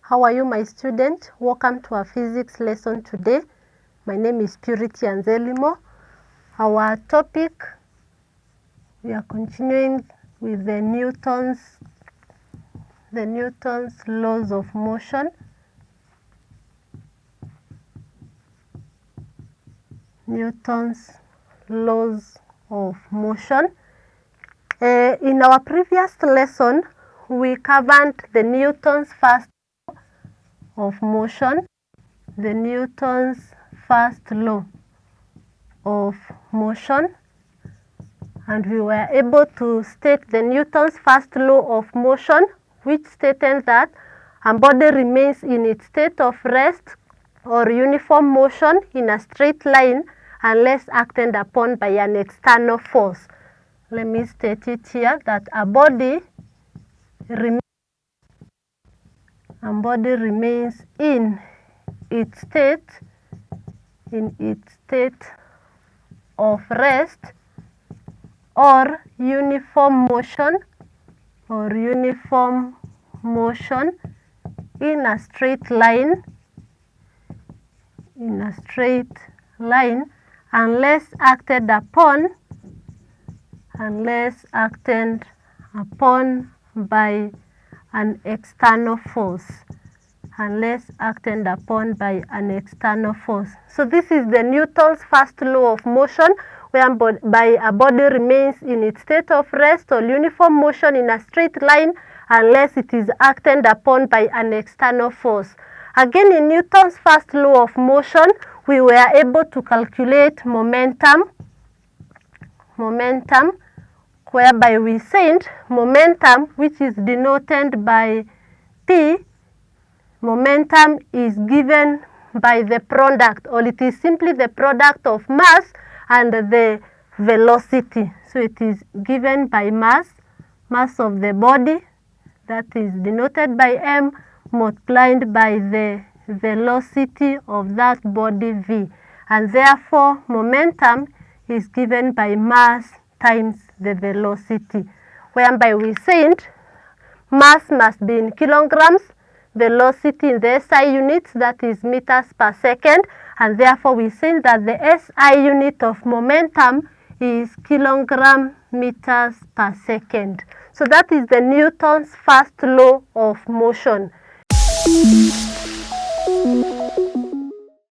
How are you, my student? Welcome to our physics lesson today. My name is Purity Anzelimo. Our topic, we are continuing with the Newton's laws of motion. Newton's laws of motion. In our previous lesson, we covered the Newton's first law of motion. The Newton's first law of motion, and we were able to state the Newton's first law of motion, which stated that a body remains in its state of rest or uniform motion in a straight line unless acted upon by an external force. Let me state it here that a body remains in its state of rest or uniform motion in a straight line unless acted upon by an external force. So this is the Newton's first law of motion, whereby a body remains in its state of rest or uniform motion in a straight line unless it is acted upon by an external force. Again, in Newton's first law of motion, we were able to calculate momentum, whereby we said momentum, which is denoted by P, momentum is given by the product, or it is simply the product of mass and the velocity. So it is given by mass of the body, that is denoted by m, multiplied by the velocity of that body v, and therefore momentum is given by mass times the velocity, whereby we said mass must be in kilograms, velocity in the SI units, that is meters per second, and therefore we say that the SI unit of momentum is kilogram meters per second. So that is the Newton's first law of motion.